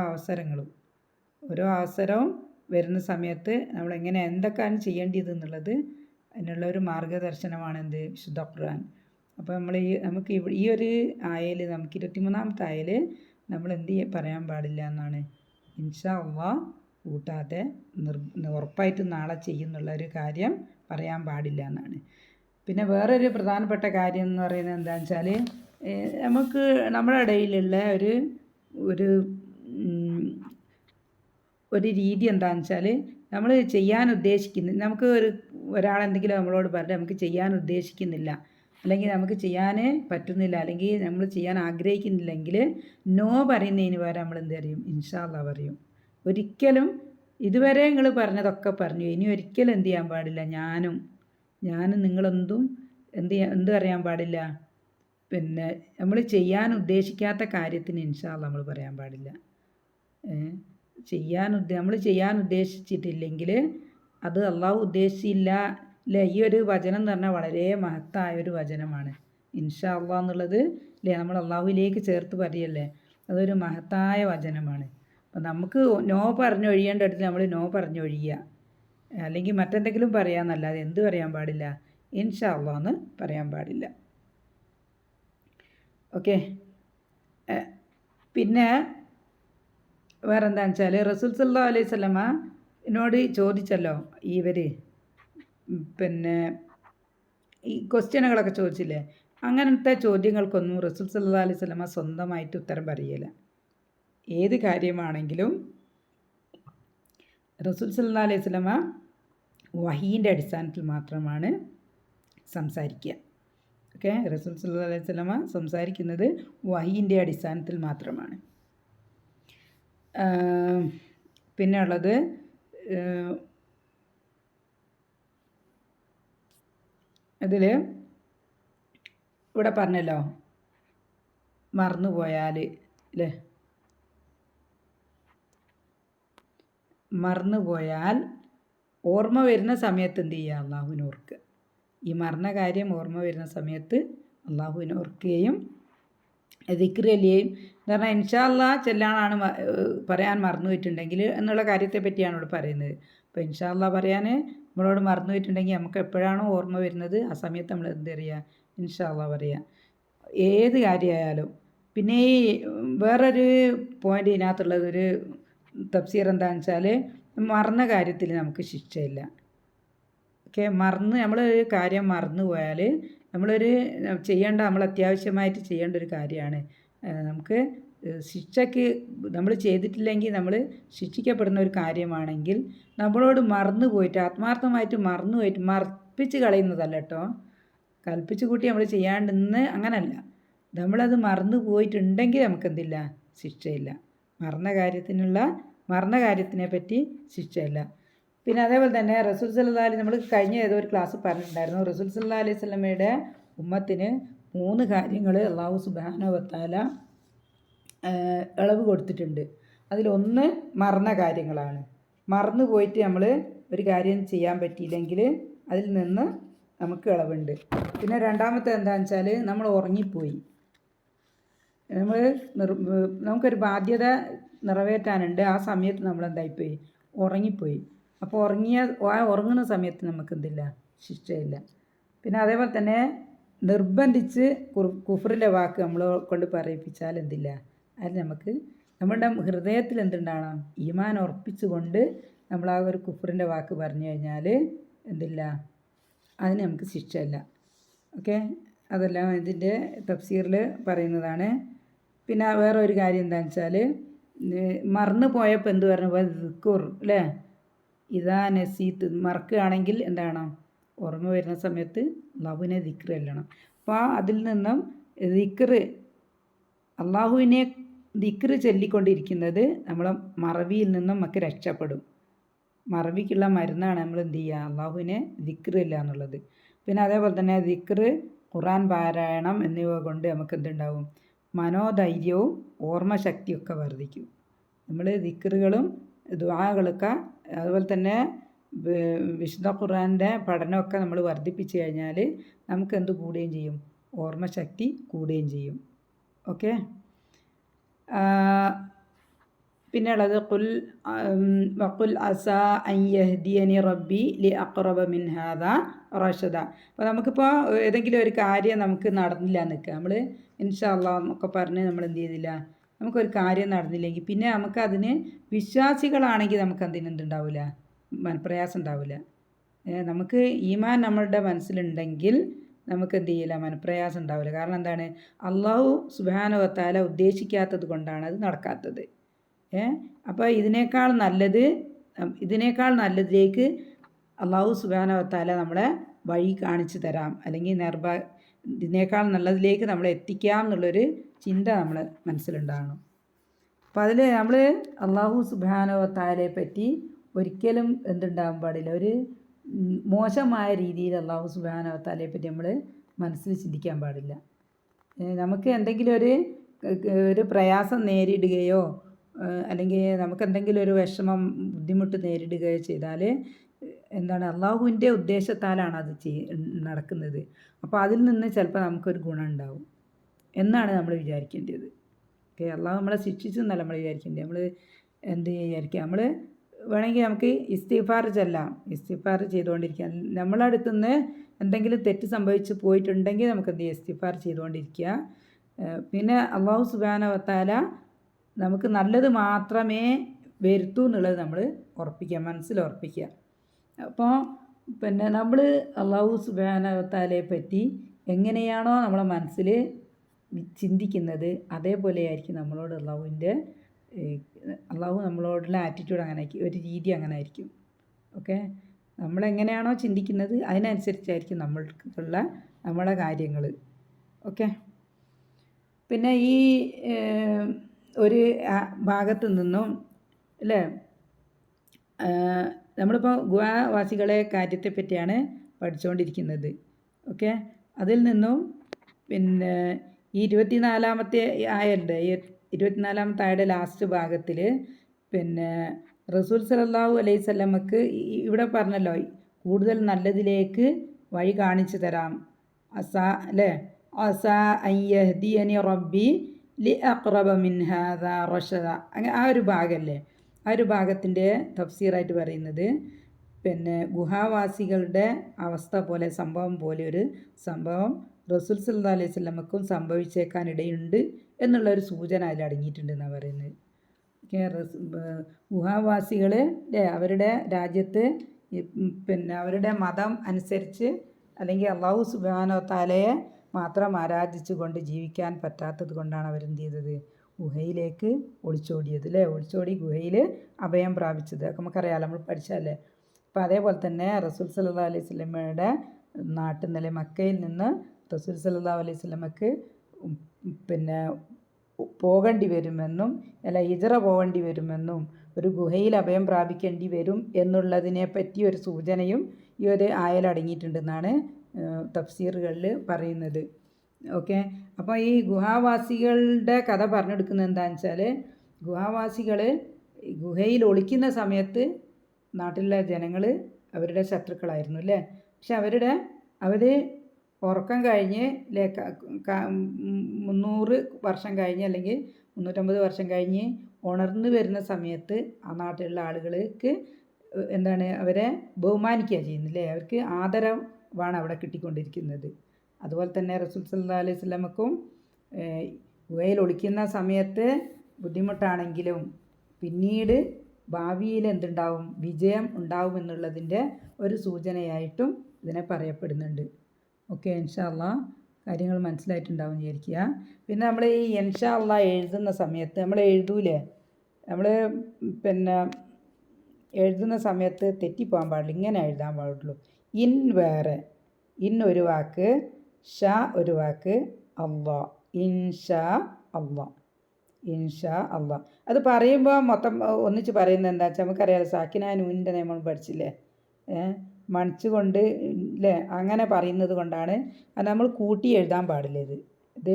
അവസരവും വരുന്ന സമയത്ത് നമ്മൾ എന്തൊക്കെയാണ് ചെയ്യേണ്ടത് എന്നുള്ളത് അതിനുള്ള ഒരു മാർഗദർശനമാണ് എന്ത് വിശുദ്ധ ഖുർആൻ. അപ്പോൾ നമ്മൾ നമുക്ക് ഈ ഒരു ആയയിൽ നമുക്ക് 23-ാമത്തെ ആയയിൽ നമ്മൾ എന്ത് പറയാൻ പാടില്ല എന്നാണ്, ഇൻഷാ അള്ളാഹ് കൂട്ടാതെ ഉറപ്പായിട്ടും നാളെ ചെയ്യുന്നുള്ള ഒരു കാര്യം പറയാൻ പാടില്ല എന്നാണ്. പിന്നെ വേറൊരു പ്രധാനപ്പെട്ട കാര്യം എന്ന് പറയുന്നത് എന്താണെന്ന് വെച്ചാൽ, നമുക്ക് നമ്മുടെ ഇടയിലുള്ള ഒരു രീതി എന്താണെന്ന് വെച്ചാൽ, നമ്മൾ ചെയ്യാൻ ഉദ്ദേശിക്കുന്ന നമുക്ക് ഒരാളെന്തെങ്കിലും നമ്മളോട് പറഞ്ഞ് നമുക്ക് ചെയ്യാൻ ഉദ്ദേശിക്കുന്നില്ല, അല്ലെങ്കിൽ നമുക്ക് ചെയ്യാൻ പറ്റുന്നില്ല, അല്ലെങ്കിൽ നമ്മൾ ചെയ്യാൻ ആഗ്രഹിക്കുന്നില്ലെങ്കിൽ നോ പറയുന്നതിന് പകരം നമ്മൾ എന്ത് പറയും, ഇൻഷാ അള്ളാഹ് പറയും. ഒരിക്കലും ഇതുവരെ നിങ്ങൾ പറഞ്ഞതൊക്കെ പറഞ്ഞു, ഇനി ഒരിക്കലും എന്ത് ചെയ്യാൻ പാടില്ല, ഞാനും നിങ്ങളെന്തും എന്ത് പറയാൻ പാടില്ല, പിന്നെ നമ്മൾ ചെയ്യാൻ ഉദ്ദേശിക്കാത്ത കാര്യത്തിന് ഇൻഷാ അള്ളാഹ് നമ്മൾ പറയാൻ പാടില്ല. നമ്മൾ ചെയ്യാൻ ഉദ്ദേശിച്ചിട്ടില്ലെങ്കിൽ അത് അള്ളാഹു ഉദ്ദേശിച്ചില്ല അല്ലേ. ഈ ഒരു വചനം എന്ന് പറഞ്ഞാൽ വളരെ മഹത്തായ ഒരു വചനമാണ്. ഇൻഷാ അള്ളാഹ് എന്നുള്ളത് അല്ലേ, നമ്മൾ അള്ളാഹുവിലേക്ക് ചേർത്ത് പറയല്ലേ, അതൊരു മഹത്തായ വചനമാണ്. അപ്പം നമുക്ക് നോ പറഞ്ഞൊഴിയേണ്ട അടുത്ത് നമ്മൾ നോ പറഞ്ഞൊഴിയുക, അല്ലെങ്കിൽ മറ്റെന്തെങ്കിലും പറയാമെന്നല്ലാതെ എന്ത് പറയാൻ പാടില്ല, ഇൻഷാ അള്ളാഹ് എന്ന് പറയാൻ പാടില്ല. ഓക്കെ. പിന്നെ വേറെന്താണെന്ന് വെച്ചാൽ, റസൂൽ സല്ലല്ലാഹു അലൈഹി വസല്ലമ എന്നോട് ചോദിച്ചല്ലോ, പിന്നെ ഈ ക്വസ്റ്റ്യനുകളൊക്കെ ചോദിച്ചില്ലേ, അങ്ങനത്തെ ചോദ്യങ്ങൾക്കൊന്നും റസൂൽ സല്ലല്ലാഹു അലൈഹി വസല്ലമ സ്വന്തമായിട്ട് ഉത്തരം പറയില്ല. ഏത് കാര്യമാണെങ്കിലും റസൂൽ സല്ലല്ലാഹു അലൈഹി വസല്ലമ വഹീൻ്റെ അടിസ്ഥാനത്തിൽ മാത്രമാണ് സംസാരിക്കുക. ഓക്കെ, റസൂൽ സല്ലല്ലാഹു അലൈഹി വസല്ലമ സംസാരിക്കുന്നത് വഹീൻ്റെ അടിസ്ഥാനത്തിൽ മാത്രമാണ്. പിന്നെ ഉള്ളത് ഇതിൽ ഇവിടെ പറഞ്ഞല്ലോ, മറന്നുപോയാൽ അല്ലേ, ഓർമ്മ വരുന്ന സമയത്ത് എന്ത് ചെയ്യുക, അള്ളാഹുവിനെ ഓർക്കുക. ഈ മറന്ന കാര്യം ഓർമ്മ വരുന്ന സമയത്ത് അള്ളാഹുവിനെ ഓർക്കുകയും ദിക്റ് ചൊല്ലുകയും എന്ന് പറഞ്ഞാൽ ഇൻഷാ അള്ളാഹ് ചെല്ലാനാണ് പറയാൻ മറന്നു പോയിട്ടുണ്ടെങ്കിൽ എന്നുള്ള കാര്യത്തെ പറ്റിയാണ് ഇവിടെ പറയുന്നത്. അപ്പോൾ ഇൻഷാ അള്ളാഹ് പറയാൻ നമ്മളോട് മറന്നു പോയിട്ടുണ്ടെങ്കിൽ നമുക്ക് എപ്പോഴാണോ ഓർമ്മ വരുന്നത് ആ സമയത്ത് നമ്മൾ എന്ത് പറയുക, ഇൻഷാ അള്ളാഹ് പറയുക, ഏത് കാര്യമായാലും. പിന്നെ ഈ വേറൊരു പോയിൻ്റ് ഇതിനകത്തുള്ളത്, ഒരു തഫ്സീർ എന്താണെന്ന് വെച്ചാൽ, മറന്ന കാര്യത്തിൽ നമുക്ക് ശിക്ഷയില്ല. ഓക്കെ, നമ്മളൊരു കാര്യം മറന്നു പോയാൽ നമ്മൾ അത്യാവശ്യമായിട്ട് ചെയ്യേണ്ട ഒരു കാര്യമാണ്. നമുക്ക് ശിക്ഷയ്ക്ക് നമ്മൾ ചെയ്തിട്ടില്ലെങ്കിൽ നമ്മൾ ശിക്ഷിക്കപ്പെടുന്ന ഒരു കാര്യമാണെങ്കിൽ നമ്മളോട് ആത്മാർത്ഥമായിട്ട് മറപ്പിച്ച് കളയുന്നതല്ല കേട്ടോ, കൽപ്പിച്ച് കൂട്ടി നമ്മൾ ചെയ്യാണ്ടെന്ന് അങ്ങനല്ല. നമ്മളത് മറന്നു പോയിട്ടുണ്ടെങ്കിൽ നമുക്കെന്തില്ല, ശിക്ഷയില്ല. മറന്ന കാര്യത്തിനെ പറ്റി ശിക്ഷയില്ല. പിന്നെ അതേപോലെ തന്നെ റസൂൽ സല്ലല്ലാഹു അലൈഹി നമ്മൾ കഴിഞ്ഞ ഏതോ ഒരു ക്ലാസ് പറഞ്ഞിട്ടുണ്ടായിരുന്നു, റസൂൽ സല്ലല്ലാഹു അലൈഹി വസല്ലമയുടെ ഉമ്മത്തിന് 3 കാര്യങ്ങൾ അല്ലാഹു സുബ്ഹാനഹു വ തആല ഇളവ് കൊടുത്തിട്ടുണ്ട്. അതിലൊന്ന് മറന്ന കാര്യങ്ങളാണ്. മറന്നു പോയിട്ട് നമ്മൾ ഒരു കാര്യം ചെയ്യാൻ പറ്റിയില്ലെങ്കിൽ അതിൽ നിന്ന് നമുക്ക് ഇളവുണ്ട്. പിന്നെ രണ്ടാമത്തെ എന്താണെന്ന് വെച്ചാൽ, നമ്മൾ ഉറങ്ങിപ്പോയി, നമുക്കൊരു ബാധ്യത നിറവേറ്റാനുണ്ട്, ആ സമയത്ത് നമ്മൾ എന്തായിപ്പോയി, ഉറങ്ങിപ്പോയി. അപ്പോൾ ഉറങ്ങുന്ന സമയത്ത് നമുക്ക് എന്തില്ല, ശിക്ഷയില്ല. പിന്നെ അതേപോലെ തന്നെ നിർബന്ധിച്ച് കുഫറിൻ്റെ വാക്ക് നമ്മളെ കൊണ്ട് പറയിപ്പിച്ചാൽ എന്തില്ല, അതിൽ നമുക്ക് നമ്മുടെ ഹൃദയത്തിൽ എന്തുണ്ടാകണം, ഈമാൻ ഉറപ്പിച്ചുകൊണ്ട് നമ്മൾ ആ ഒരു കുഫറിൻ്റെ വാക്ക് പറഞ്ഞു കഴിഞ്ഞാൽ എന്തില്ല, അതിന് നമുക്ക് ശിക്ഷയില്ല. ഓക്കെ, അതെല്ലാം ഇതിൻ്റെ തഫ്സീറിൽ പറയുന്നതാണ്. പിന്നെ വേറെ ഒരു കാര്യം എന്താണെന്ന് വെച്ചാൽ, മറന്നു പോയപ്പോൾ എന്ത് പറഞ്ഞു, ദിക്ർ അല്ലേ, ഇതാ നസീത്ത്, മറക്കുകയാണെങ്കിൽ എന്താണ്, ഓർമ്മ വരുന്ന സമയത്ത് അള്ളാഹുവിനെ ദിക്ർ ചൊല്ലണം. അപ്പോൾ അതിൽ നിന്നും അള്ളാഹുവിനെ ദിക്ർ ചൊല്ലിക്കൊണ്ടിരിക്കുന്നത് നമ്മളെ മറവിയിൽ നിന്നും നമുക്ക് രക്ഷപ്പെടും. മറവിക്കുള്ള മരുന്നാണ് നമ്മൾ എന്ത് ചെയ്യുക, അള്ളാഹുവിനെ ദിക്ർ ചൊല്ലുക എന്നുള്ളത്. പിന്നെ അതേപോലെ തന്നെ ദിക്ർ, ഖുർആൻ പാരായണം എന്നിവ കൊണ്ട് നമുക്ക് എന്തുണ്ടാവും, മനോധൈര്യവും ഓർമ്മശക്തിയൊക്കെ വർദ്ധിക്കും. നമ്മൾ ദിക്റുകളും ദുആകളൊക്കെ അതുപോലെ തന്നെ വിശുദ്ധ ഖുർആൻ്റെ പഠനമൊക്കെ നമ്മൾ വർദ്ധിപ്പിച്ച് കഴിഞ്ഞാൽ നമുക്ക് എന്ത് കൂടുകയും ചെയ്യും, ഓർമ്മശക്തി കൂടുകയും ചെയ്യും. ഓക്കെ, പിന്നെ ഉള്ളത് വഖുൽ അസാ അൻ യഹ്ദിയനി റബ്ബി ലി അഖ്റബ മിൻ ഹാദാ റഷദ. അപ്പോൾ നമുക്കിപ്പോൾ ഏതെങ്കിലും ഒരു കാര്യം നമുക്ക് നടന്നില്ല നിൽക്കുക, നമ്മൾ ഇൻഷാ അല്ലാഹ് എന്നൊക്കെ പറഞ്ഞ് നമ്മൾ എന്ത് ചെയ്തില്ല, നമുക്കൊരു കാര്യം നടന്നില്ലെങ്കിൽ പിന്നെ നമുക്കതിന് വിശ്വാസികളാണെങ്കിൽ നമുക്ക് എന്തുണ്ടാവില്ല, മനപ്രയാസം ഉണ്ടാവില്ല. നമുക്ക് ഈമാൻ നമ്മളുടെ മനസ്സിലുണ്ടെങ്കിൽ നമുക്ക് എന്ത് ചെയ്യില്ല, മനപ്രയാസം ഉണ്ടാവില്ല. കാരണം എന്താണ്, അള്ളാഹു സുബ്ഹാനഹു വ തആല ഉദ്ദേശിക്കാത്തത് കൊണ്ടാണ് അത് നടക്കാത്തത്. അപ്പോൾ ഇതിനേക്കാൾ നല്ലതിലേക്ക് അള്ളാഹു സുബ്ഹാനഹു വ തആല നമ്മളെ വഴി കാണിച്ചു തരാം, അല്ലെങ്കിൽ ഇതിനേക്കാൾ നല്ലതിലേക്ക് നമ്മളെ എത്തിക്കാം എന്നുള്ളൊരു ചിന്ത നമ്മളെ മനസ്സിലുണ്ടാകണം. അപ്പോൾ അതിൽ നമ്മൾ അള്ളാഹു സുബ്ഹാനഹു വ തആലയെ പറ്റി ഒരിക്കലും എന്തുണ്ടാകാൻ പാടില്ല, ഒരു മോശമായ രീതിയിൽ അള്ളാഹു സുബ്ഹാനഹു വ തആലയെ പറ്റി നമ്മൾ മനസ്സിൽ ചിന്തിക്കാൻ പാടില്ല. നമുക്ക് എന്തെങ്കിലും ഒരു പ്രയാസം നേരിടുകയോ അല്ലെങ്കിൽ നമുക്ക് എന്തെങ്കിലും ഒരു വിഷമം ബുദ്ധിമുട്ട് നേരിടുകയോ ചെയ്താൽ എന്താണ്, അള്ളാഹുവിൻ്റെ ഉദ്ദേശത്താലാണ് അത് നടക്കുന്നത്. അപ്പോൾ അതിൽ നിന്ന് ചിലപ്പോൾ നമുക്കൊരു ഗുണം ഉണ്ടാവും എന്നാണ് നമ്മൾ വിചാരിക്കേണ്ടത്. അള്ളാഹു നമ്മളെ ശിക്ഷിച്ചെന്നല്ല നമ്മൾ വിചാരിക്കേണ്ടത്. നമ്മൾ എന്ത് വിചാരിക്കുക, നമ്മൾ വേണമെങ്കിൽ നമുക്ക് ഇസ്തിഗ്ഫാർ ചെല്ലാം, ഇസ്തിഗ്ഫാർ ചെയ്തുകൊണ്ടിരിക്കുക. നമ്മളെ അടുത്തു നിന്ന് എന്തെങ്കിലും തെറ്റ് സംഭവിച്ച് പോയിട്ടുണ്ടെങ്കിൽ നമുക്ക് എന്ത് ചെയ്യുക, ഇസ്തിഗ്ഫാർ ചെയ്തുകൊണ്ടിരിക്കുക. പിന്നെ അള്ളാഹു സുബ്ഹാനഹു വ തആല നമുക്ക് നല്ലത് മാത്രമേ വരുത്തൂ എന്നുള്ളത് നമ്മൾ ഉറപ്പിക്കുക, മനസ്സിൽ ഉറപ്പിക്കുക. അപ്പോൾ പിന്നെ നമ്മൾ അള്ളാഹു സുബ്ഹാനഹു വ തആലയെ പറ്റി എങ്ങനെയാണോ നമ്മളെ മനസ്സിൽ ചിന്തിക്കുന്നത് അതേപോലെ ആയിരിക്കും നമ്മളോട് അള്ളാഹു നമ്മളോടുള്ള ആറ്റിറ്റ്യൂഡ് അങ്ങനെ ആയിരിക്കും, ഒരു രീതി അങ്ങനെ ആയിരിക്കും. ഓക്കെ, നമ്മളെങ്ങനെയാണോ ചിന്തിക്കുന്നത് അതിനനുസരിച്ചായിരിക്കും നമ്മൾക്കുള്ള നമ്മളെ കാര്യങ്ങൾ. ഓക്കെ, പിന്നെ ഈ ഒരു ഭാഗത്തു നിന്നും അല്ലേ, നമ്മളിപ്പോൾ ഗുഹാവാസികളെ കാര്യത്തെ പറ്റിയാണ് പഠിച്ചുകൊണ്ടിരിക്കുന്നത്. ഓക്കെ, അതിൽ നിന്നും പിന്നെ ഈ 24-ാമത്തെ ആയണ്ട്, ഈ 24-ാമത്തെ ആയയുടെ ലാസ്റ്റ് ഭാഗത്തിൽ പിന്നെ റസൂൽ സല്ലല്ലാഹു അലൈഹി വസല്ലമക്ക് ഇവിടെ പറഞ്ഞല്ലോ, കൂടുതൽ നല്ലതിലേക്ക് വഴി കാണിച്ചു തരാം. അസാ അൻ യഹ്ദിയനി റബ്ബി ലി അഖ്റബ മിൻ ഹാദാ റഷദ. അങ്ങനെ ആ ഒരു ഭാഗമല്ലേ, ആ ഒരു ഭാഗത്തിൻ്റെ തഫ്സീറായിട്ട് പറയുന്നത് പിന്നെ ഗുഹാവാസികളുടെ അവസ്ഥ പോലെ, സംഭവം പോലെ ഒരു സംഭവം റസൂൽ സല്ലല്ലാഹു അലൈഹി വസല്ലമക്കും സംഭവിച്ചേക്കാനിടയുണ്ട് എന്നുള്ളൊരു സൂചന അതിൽ അടങ്ങിയിട്ടുണ്ടെന്നാണ് പറയുന്നത്. ഗുഹാവാസികൾ അവരുടെ രാജ്യത്ത് പിന്നെ അവരുടെ മതം അനുസരിച്ച് അല്ലെങ്കിൽ അള്ളാഹു സുബ്ഹാനഹു വ തആലയെ മാത്രം ആരാധിച്ചു കൊണ്ട് ജീവിക്കാൻ പറ്റാത്തത് കൊണ്ടാണ് അവരെന്ത് ചെയ്തത്, ഗുഹയിലേക്ക് ഒളിച്ചോടിയത് അല്ലേ, ഒളിച്ചോടി ഗുഹയിൽ അഭയം പ്രാപിച്ചത്. അതൊക്കെ നമുക്കറിയാമല്ലോ, നമ്മൾ പഠിച്ചതല്ലേ. അപ്പോൾ അതേപോലെ തന്നെ റസൂൽ സല്ലല്ലാഹു അലൈഹി വസല്ലമയുടെ നാട്ടിൽ നിന്നല്ലേ, മക്കയിൽ നിന്ന് റസൂൽ സല്ലല്ലാഹു അലൈഹി വസല്ലമക്ക് പിന്നെ പോകേണ്ടി വരുമെന്നും ഹിജ്റ പോകേണ്ടി വരുമെന്നും ഒരു ഗുഹയിൽ അഭയം പ്രാപിക്കേണ്ടി വരും എന്നുള്ളതിനെ പറ്റി ഒരു സൂചനയും ഈ ഒരു ആയയിൽ അടങ്ങിയിട്ടുണ്ടെന്നാണ് തഫ്സീറുകളിൽ പറയുന്നത്. ഓക്കെ, അപ്പോൾ ഈ ഗുഹാവാസികളുടെ കഥ പറഞ്ഞെടുക്കുന്നത് എന്താണെന്ന് വെച്ചാൽ, ഗുഹാവാസികൾ ഗുഹയിൽ ഒളിക്കുന്ന സമയത്ത് നാട്ടിലെ ജനങ്ങൾ അവരുടെ ശത്രുക്കളായിരുന്നു അല്ലേ. പക്ഷെ അവർ ഉറക്കം കഴിഞ്ഞ് 300 വർഷം കഴിഞ്ഞ് അല്ലെങ്കിൽ 350 വർഷം കഴിഞ്ഞ് ഉണർന്നു വരുന്ന സമയത്ത് ആ നാട്ടിലുള്ള ആളുകൾക്ക് എന്താണ്, അവരെ ബഹുമാനിക്കുക ചെയ്യുന്നില്ലേ, അവർക്ക് ആദരവാണ് അവിടെ കിട്ടിക്കൊണ്ടിരിക്കുന്നത്. അതുപോലെ തന്നെ റസൂൽ സല്ലല്ലാഹു അലൈഹി വസല്ലമക്കും ഗുഹയിൽ ഒളിക്കുന്ന സമയത്ത് ബുദ്ധിമുട്ടാണെങ്കിലും പിന്നീട് ഭാവിയിൽ എന്തുണ്ടാവും, വിജയം ഉണ്ടാവും എന്നുള്ളതിൻ്റെ ഒരു സൂചനയായിട്ടും ഇതിനെ പറയപ്പെടുന്നുണ്ട്. ഓക്കെ, ഇൻഷാ അല്ലാഹ് കാര്യങ്ങൾ മനസ്സിലായിട്ടുണ്ടാവും വിചാരിക്കുക. പിന്നെ നമ്മൾ ഈ ഇൻഷാ അല്ലാഹ് എഴുതുന്ന സമയത്ത് നമ്മൾ എഴുതൂലേ, നമ്മൾ പിന്നെ എഴുതുന്ന സമയത്ത് തെറ്റിപ്പോകാൻ പാടില്ല, ഇങ്ങനെ എഴുതാൻ പാടുള്ളൂ. ഇൻ വേറെ, ഇൻ ഒരു വാക്ക്, ഷാ ഒരു വാക്ക്, അല്ലാ, ഇൻഷാ അല്ലാ, ഇൻഷാ അല്ലാ. അത് പറയുമ്പോൾ മൊത്തം ഒന്നിച്ച് പറയുന്നത് എന്താ വെച്ചാൽ നമുക്കറിയാമല്ലോ, സാക്കിന നൂനിൻ്റെ നിയമം പഠിച്ചില്ലേ, മണിച്ചുകൊണ്ട് അല്ലേ, അങ്ങനെ പറയുന്നത് കൊണ്ടാണ്. അത് നമ്മൾ കൂട്ടി എഴുതാൻ പാടില്ല. ഇത്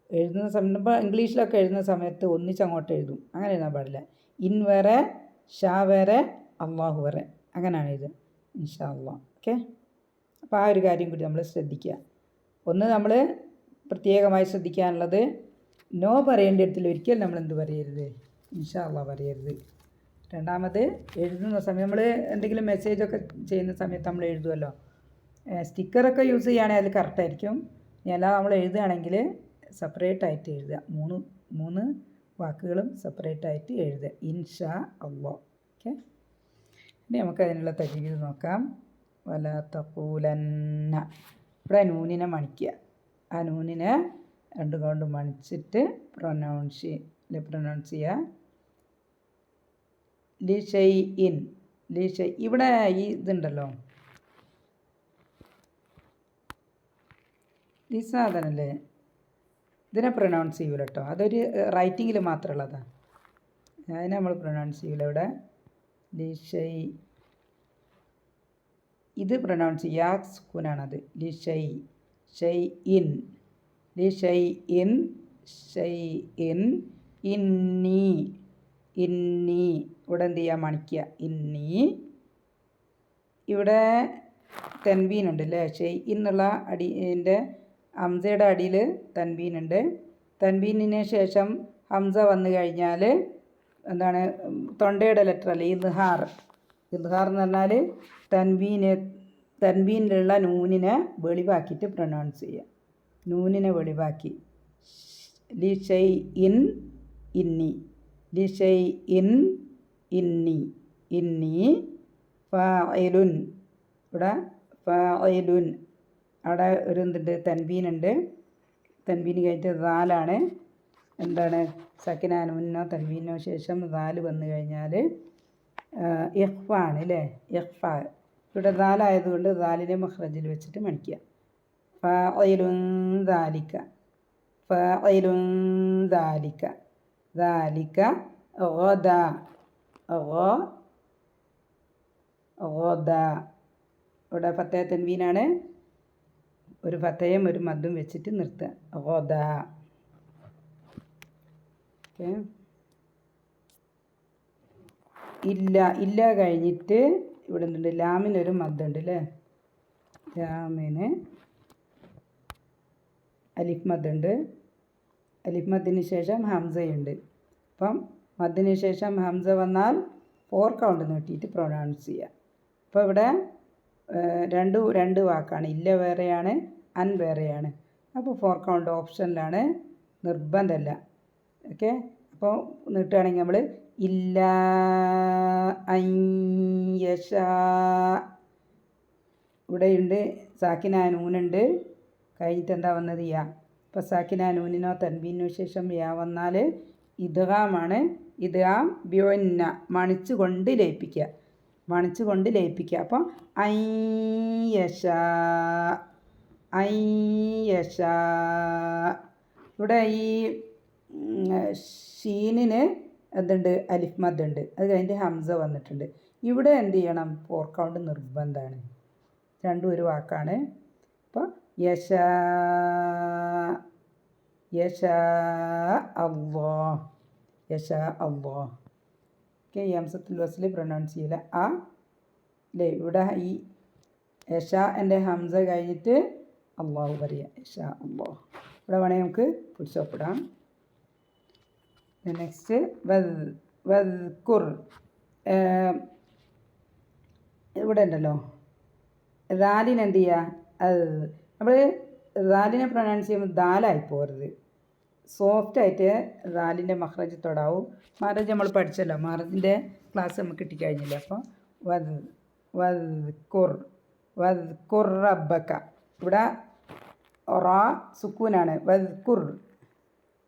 എഴുതുന്ന സമയത്ത് ഇപ്പോൾ ഇംഗ്ലീഷിലൊക്കെ എഴുതുന്ന സമയത്ത് ഒന്നിച്ചങ്ങോട്ട് എഴുതും, അങ്ങനെ എഴുതാൻ പാടില്ല. ഇൻ വേറെ, ഷാ വേറെ, അള്ളാഹു വേറെ, അങ്ങനെയാണ് ഇത് ഇൻഷാ അല്ലാഹ്. ഓക്കെ, അപ്പോൾ ആ ഒരു കാര്യം കൂടി നമ്മൾ ശ്രദ്ധിക്കുക. ഒന്ന് നമ്മൾ പ്രത്യേകമായി ശ്രദ്ധിക്കാനുള്ളത്, നോ പറയേണ്ട ഇടത്തിൽ ഒരിക്കലും നമ്മൾ എന്ത് പറയരുത്, ഇൻഷാ അല്ലാഹ് പറയരുത്. രണ്ടാമത് എഴുതുന്ന സമയം നമ്മൾ എന്തെങ്കിലും മെസ്സേജൊക്കെ ചെയ്യുന്ന സമയത്ത് നമ്മൾ എഴുതുമല്ലോ, സ്റ്റിക്കറൊക്കെ യൂസ് ചെയ്യുകയാണെങ്കിൽ അതിൽ കറക്റ്റായിരിക്കും. ഇനി അല്ലാതെ നമ്മൾ എഴുതുകയാണെങ്കിൽ സെപ്പറേറ്റായിട്ട് എഴുതുക. മൂന്ന് വാക്കുകളും സെപ്പറേറ്റായിട്ട് എഴുതുക. ഇൻഷാ അല്ലാഹ്. ഓക്കെ, ഇനി നമുക്ക് അതിനുള്ള തജ്വീദ് നോക്കാം. വലാ തഖൂലന്ന, ഇവിടെ നൂനിനെ മണിക്കുക. ആ നൂനിനെ രണ്ട് കൊണ്ട് മണിച്ചിട്ട് പ്രൊനൗൺസ് ചെയ്യുക. ലിഷൈഇൻ, ഇവിടെ ഈ ഇതുണ്ടല്ലോ, ഈ സാധനമല്ലേ, ഇതിനെ പ്രൊനൗൺസ് ചെയ്യൂല കേട്ടോ. അതൊരു റൈറ്റിങ്ങിൽ മാത്രമുള്ളതാണ്. അതിനെ നമ്മൾ പ്രൊനൗൺസ് ചെയ്യൂല ഇവിടെ. ലിഷൈ, ഇത് പ്രൊനൗൺസ് ചെയ്യുക, സുക്കൂനാണത്. ഷൈഇൻ, ലിഷൈഇൻ, ഷൈഇൻ, ഇന്നി, ഇവിടെ എന്ത് ചെയ്യുക, മണിക്കുക. ഇന്നി, ഇവിടെ തൻവീനുണ്ട് അല്ലേ, ഷൈഇൻ എന്നുള്ള അടിൻ്റെ ഹംസയുടെ അടിയിൽ തൻവീനുണ്ട്. തൻവീനിന് ശേഷം ഹംസ വന്നു കഴിഞ്ഞാൽ എന്താണ്, തൊണ്ടയുടെ ലെറ്റർ അല്ലേ ഇദ്ഹാർ. ഇദ്ഹാർ എന്ന് പറഞ്ഞാൽ തൻവീനിലുള്ള നൂനിനെ വെളിവാക്കിയിട്ട് പ്രൊനൗൺസ് ചെയ്യുക. നൂനിനെ വെളിവാക്കി. ലിഷൈഇൻ ഇന്നി, ലിഷൈഇൻ ഇന്നി, ഫാഇലുൻ, ഇവിടെ ഫാഇലുൻ, അവിടെ ഒരു എന്തുണ്ട്, തൻവീനുണ്ട്. തൻവീന് കഴിഞ്ഞിട്ട് ദാലാണ്. എന്താണ്, സക്കിനാനൂനോ തൻവീനോ ശേഷം ദാല് വന്നു കഴിഞ്ഞാൽ ഇഖ്ഫ ആണ് അല്ലേ, ഇഖ്ഫ. ഇവിടെ ദാലായതുകൊണ്ട് ദാലിനെ മഖ്റജിൽ വെച്ചിട്ട് മണിക്കുക. ഫാഇലുൻ ദാലിക, ഫാഇലുൻ ദാലിക, ദാലിക ഗദ, ഗദ. ഇവിടെ ഫത്തഹ തൻവീനാണ്, ഒരു ഫത്തഹയും ഒരു മദ്ദും വെച്ചിട്ട് നിർത്തുക. ഗദ. ഓക്കെ, ഇല്ല കഴിഞ്ഞിട്ട് ഇവിടെ എന്തുണ്ട്, ലാമിനൊരു മദ്ദുണ്ട് അല്ലേ, ലാമിന് അലിഫ് മദ്ദുണ്ട്. അലിഫ് മദ്ദിന് ശേഷം ഹംസയുണ്ട്. അപ്പം മദ്ദിന് ശേഷം ഹംസ വന്നാൽ 4 കൗണ്ട് നീട്ടിയിട്ട് പ്രൊനൗൺസ് ചെയ്യുക. അപ്പോൾ ഇവിടെ രണ്ട് വാക്കാണ്, ഇല്ല വേറെയാണ്, അൻ വേറെയാണ്. അപ്പോൾ 4 കൗണ്ട് ഓപ്ഷനിലാണ്, നിർബന്ധമല്ല. ഓക്കെ, അപ്പോൾ നീട്ടുകയാണെങ്കിൽ നമ്മൾ ഇല്ല അയ്യഷ, ഇവിടെയുണ്ട് സാക്കിന നൂനുണ്ട്, കഴിഞ്ഞിട്ട് എന്താ വന്നത്, യാ. അപ്പോൾ സാക്കിന നൂനിനോ തൻവീനോ ശേഷം യാ വന്നാൽ ഇദ്ഗാമാണ്. ഇദ്ഗാം ബിയൊന്ന, മണിച്ചുകൊണ്ട് ലയിപ്പിക്കുക, മണിച്ചുകൊണ്ട് ലയിപ്പിക്കുക. അപ്പോൾ അയ്യഷ, അയ്യഷ. ഇവിടെ ഈ ഷീനിന് എന്തുണ്ട്, അലിഫ് മദ്ദുണ്ട്. അത് കഴിഞ്ഞിട്ട് ഹംസ വന്നിട്ടുണ്ട്. ഇവിടെ എന്ത് ചെയ്യണം, 4 കൗണ്ട് നിർബന്ധമാണ്. രണ്ടും ഒരു വാക്കാണ്. അപ്പോൾ യശ, യശ അല്ലാഹ്, യശ അല്ലാഹ്. ഓക്കെ, ഈ ഹംസത്തുൽ വസ്ൽ പ്രൊനൗൺസ് ചെയ്യില്ല. ആ അല്ലേ, ഇവിടെ ഈ യശ എൻ്റെ ഹംസ കഴിഞ്ഞിട്ട് അള്ളാഹു പറയുക, യശ അല്ലാഹ്. ഇവിടെ വേണമെങ്കിൽ നമുക്ക് ഫുൾ സ്റ്റോപ്പ് ഇടാം. നെക്സ്റ്റ് വദ്കുർ, ഇവിടെ ഉണ്ടല്ലോ ദാലിന് എന്ത് ചെയ്യുക, അത് നമ്മൾ ദാലിനെ പ്രൊനൗൺസ് ചെയ്യുമ്പോൾ ദാലായി പോരുത്, സോഫ്റ്റായിട്ട് ദാലിൻ്റെ മഖ്റജ് തൊടാവും. മഖ്റജ് നമ്മൾ പഠിച്ചല്ലോ, മഖ്റജിൻ്റെ ക്ലാസ് നമുക്ക് കിട്ടിക്കഴിഞ്ഞില്ല. അപ്പോൾ വദ്കുർ, വദ്കുർ റബ്ബക, ഇവിടെ റാ സുക്കൂനാണ്. വദ്കുർ,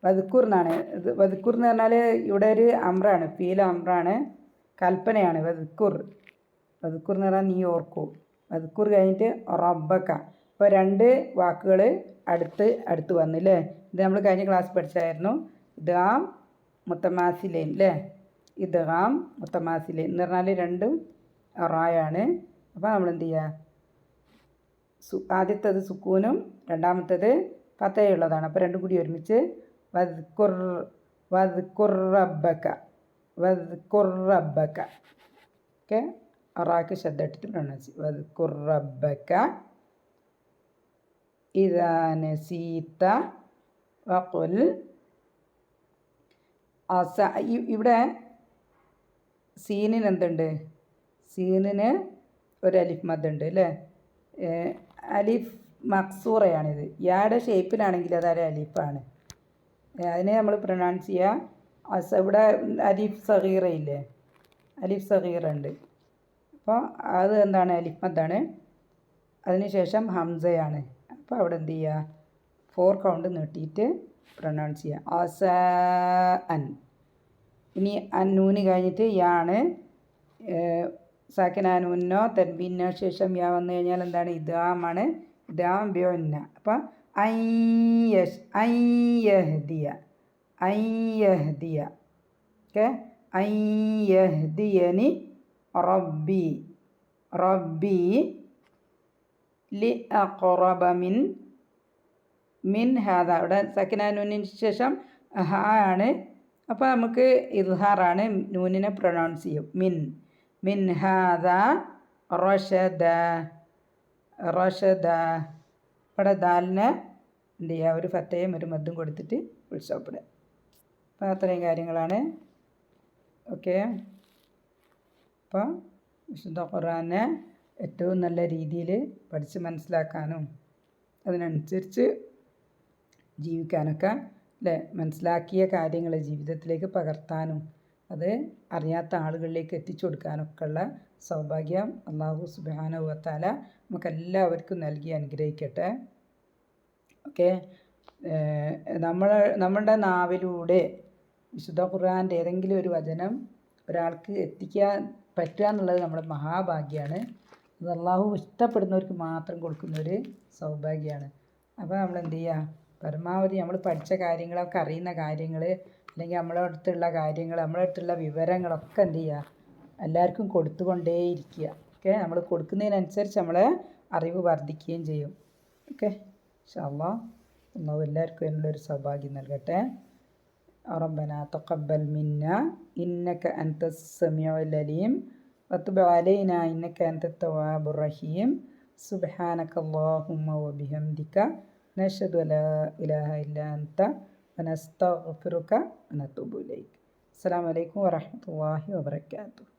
വദ്കുർ എന്നാണ്. വദ്കുർ എന്ന് പറഞ്ഞാൽ ഇവിടെ ഒരു അമ്രാണ്, ഫീൽ അമ്രാണ്, കൽപ്പനയാണ്. വദ്കുർ, വദ്കുർ എന്ന് പറഞ്ഞാൽ നീ ഓർക്കൂ. വദ്കുർ കഴിഞ്ഞിട്ട് റബ്ബക. ഇപ്പോൾ 2 വാക്കുകൾ അടുത്ത് വന്നില്ലേ. ഇത് നമ്മൾ കഴിഞ്ഞ ക്ലാസ് പഠിച്ചായിരുന്നു. ഇദ്ഗാം മുത്തമാസിലൈൻ അല്ലേ, ഇദ്ഗാം മുത്തമാസിലൈൻ എന്ന് പറഞ്ഞാൽ രണ്ടും റായാണ്. അപ്പോൾ നമ്മൾ എന്ത് ചെയ്യുക, ആദ്യത്തേത് സുക്കൂനും രണ്ടാമത്തേത് ഫത്തഹയുള്ളതാണ്. അപ്പോൾ രണ്ടും കൂടി ഒരുമിച്ച് വദ്കുർ, വദ്കുർ റബ്ബക, വദ്കുർ റബ്ബക. ഓക്കെ, റാക്ക് ശബ്ദം ഇട്ടിട്ട് പ്രൊനൗൺസ്, വദ്കുർ റബ്ബക ഇദാ നസീത വഖുൽ. ഇവിടെ സീനിന് എന്തുണ്ട്? സീനിന് ഒരു അലിഫ് മദ്ദുണ്ട് അല്ലേ? അലിഫ് മക്സൂറയാണിത്. യാടെ ഷേപ്പിലാണെങ്കിൽ അതൊരു അലിഫാണ്. അതിനെ നമ്മൾ പ്രൊനൗൺസ് ചെയ്യുക ഇവിടെ അലിഫ് സഗീറയില്ലേ? അലിഫ് സഗീറ ഉണ്ട്. അപ്പോൾ അത് എന്താണ്? അലിഫ് മദ്ദാണ്. അതിനുശേഷം ഹംസയാണ്. അപ്പോൾ അവിടെ എന്ത് ചെയ്യുക? 4 കൗണ്ട് നീട്ടിയിട്ട് പ്രൊനൗൺസ് ചെയ്യുക. അസ അൻ. ഇനി അന്നൂന് കഴിഞ്ഞിട്ട് യാണ്. സാക്കിനാനൂനോ തൻബീനോ ശേഷം യാ വന്നു കഴിഞ്ഞാൽ എന്താണ്? ഇദ്ഗാമാണ്. ഇദ്ഗാം ബിഉന്ന. അപ്പം അയ്യഹ്ദിയ ഓക്കെ. അയ്യഹ്ദിയനി റബ്ബി ലി അഖറബ മിൻ ഹാദ. അവിടെ സക്കിനാനൂനിന് ശേഷം ഹ ആണ്. അപ്പോൾ നമുക്ക് ഇദ്ഹാറാണ്. നൂനിനെ പ്രൊനൗൺസ് ചെയ്യും. മിൻ ഹാദ റഷദ. ഇവിടെ ദാലിനെ എന്ത് ചെയ്യുക? ഒരു ഫത്തയും ഒരു മദ്ദും കൊടുത്തിട്ട് ഉത്സവപ്പെടുക. അപ്പോൾ അത്രയും കാര്യങ്ങളാണ്. ഓക്കെ. അപ്പോൾ വിശുദ്ധ ഖുർആനെ ഏറ്റവും നല്ല രീതിയിൽ പഠിച്ച് മനസ്സിലാക്കാനും അതിനനുസരിച്ച് ജീവിക്കാനൊക്കെ അല്ലേ? മനസ്സിലാക്കിയ കാര്യങ്ങൾ ജീവിതത്തിലേക്ക് പകർത്താനും അത് അറിയാത്ത ആളുകളിലേക്ക് എത്തിച്ചു കൊടുക്കാനൊക്കെ ഉള്ള സൗഭാഗ്യം അല്ലാഹു സുബ്ഹാനഹു വ തആല നമുക്കെല്ലാവർക്കും നൽകി അനുഗ്രഹിക്കട്ടെ. ഓക്കെ. നമ്മളുടെ നാവിലൂടെ വിശുദ്ധ ഖുർആൻ്റെ ഏതെങ്കിലും ഒരു വചനം ഒരാൾക്ക് എത്തിക്കാൻ പറ്റുക എന്നുള്ളത് നമ്മുടെ മഹാഭാഗ്യമാണ്. അത് അല്ലാഹു ഇഷ്ടപ്പെടുന്നവർക്ക് മാത്രം കൊടുക്കുന്നൊരു സൗഭാഗ്യമാണ്. അപ്പോൾ നമ്മൾ എന്ത് ചെയ്യുക? പരമാവധി നമ്മൾ പഠിച്ച കാര്യങ്ങളൊക്കെ അറിയുന്ന കാര്യങ്ങൾ അല്ലെങ്കിൽ നമ്മളെ അടുത്തുള്ള കാര്യങ്ങൾ നമ്മളെ അടുത്തുള്ള വിവരങ്ങളൊക്കെ എന്ത് ചെയ്യുക? എല്ലാവർക്കും കൊടുത്തുകൊണ്ടേയിരിക്കുക. ഓക്കെ. നമ്മൾ കൊടുക്കുന്നതിനനുസരിച്ച് നമ്മളെ അറിവ് വർദ്ധിക്കുകയും ചെയ്യും. ഓക്കെ. ഇൻഷാ അല്ലാഹ് അല്ലാഹു എല്ലാവർക്കും അതിനുള്ളൊരു സൗഭാഗ്യം നൽകട്ടെ. റബ്ബനാ തഖബ്ബൽ മിന്നാ ഇന്നക അൻതസ് സമീഉൽ അലീം വതുബ് അലൈനാ ഇന്നക അൻതത് തവ്വാബുർ റഹീം സുബ്ഹാനക അല്ലാഹുമ്മ വബിഹംദിക നശ്ഹദു അല്ലാ ഇലാഹ ഇല്ലാ അൻത വനസ്തഗ്ഫിറുക വനതൂബു ഇലൈക്. അസ്സലാമു അലൈക്കും വറഹ്മത്തുള്ളാഹി വബറകാതുഹു.